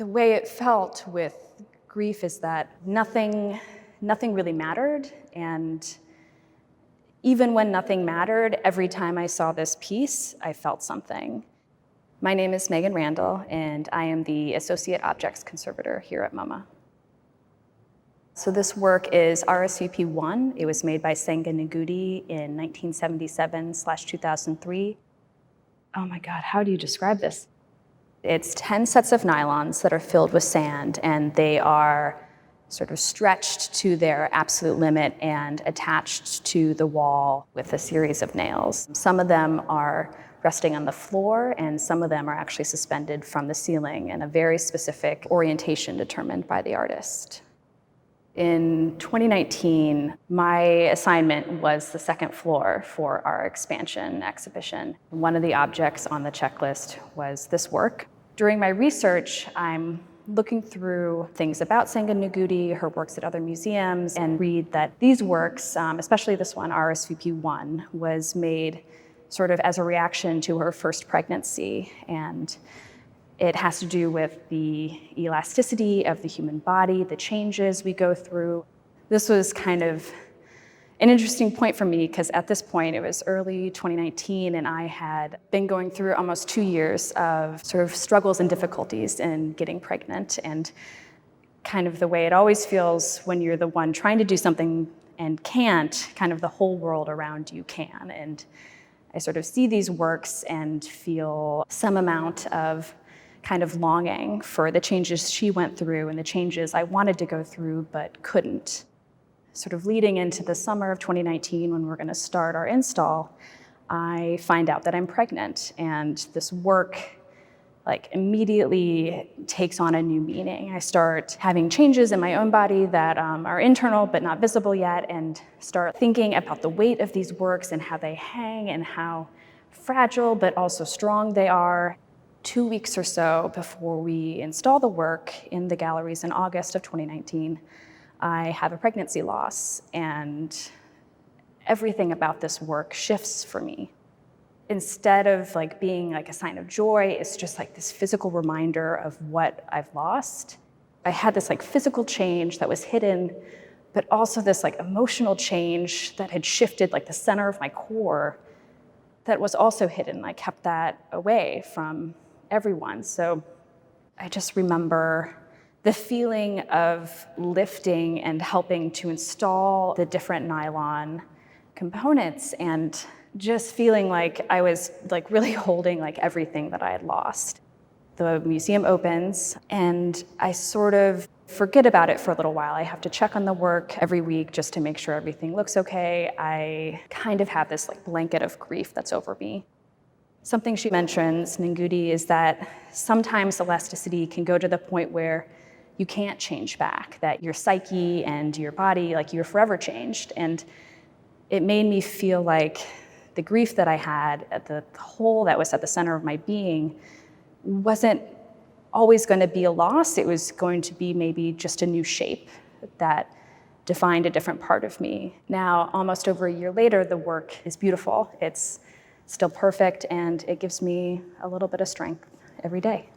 The way it felt with grief is that nothing really mattered, and even when nothing mattered, every time I saw this piece, I felt something. My name is Megan Randall, and I am the Associate Objects Conservator here at MoMA. So this work is RSVP1. It was made by Senga Noguchi in 1977/2003. Oh my God, how do you describe this? It's 10 sets of nylons that are filled with sand, and they are sort of stretched to their absolute limit and attached to the wall with a series of nails. Some of them are resting on the floor, and some of them are actually suspended from the ceiling in a very specific orientation determined by the artist. In 2019, my assignment was the second floor for our expansion exhibition. One of the objects on the checklist was this work. During my research, I'm looking through things about Senga Noguchi, her works at other museums, and read that these works, especially this one, RSVP1, was made sort of as a reaction to her first pregnancy. And it has to do with the elasticity of the human body, the changes we go through. This was kind of an interesting point for me because at this point, it was early 2019, and I had been going through almost 2 years of sort of struggles and difficulties in getting pregnant, and kind of the way it always feels when you're the one trying to do something and can't, kind of the whole world around you can. And I sort of see these works and feel some amount of kind of longing for the changes she went through and the changes I wanted to go through but couldn't. Sort of leading into the summer of 2019 when we're going to start our install, I find out that I'm pregnant, and this work immediately takes on a new meaning. I start having changes in my own body that are internal but not visible yet, and start thinking about the weight of these works and how they hang and how fragile but also strong they are. 2 weeks or so before we install the work in the galleries in August of 2019, I have a pregnancy loss, and everything about this work shifts for me. Instead of being a sign of joy, it's just this physical reminder of what I've lost. I had this physical change that was hidden, but also this emotional change that had shifted the center of my core that was also hidden. I kept that away from everyone. So I just remember the feeling of lifting and helping to install the different nylon components, and just feeling like I was really holding everything that I had lost. The museum opens, and I sort of forget about it for a little while. I have to check on the work every week just to make sure everything looks okay. I kind of have this blanket of grief that's over me. Something she mentions, Noguchi, is that sometimes elasticity can go to the point where you can't change back, that your psyche and your body, you're forever changed. And it made me feel like the grief that I had, at the hole that was at the center of my being, wasn't always going to be a loss. It was going to be maybe just a new shape that defined a different part of me. Now, almost over a year later, the work is beautiful. It's still perfect, and it gives me a little bit of strength every day.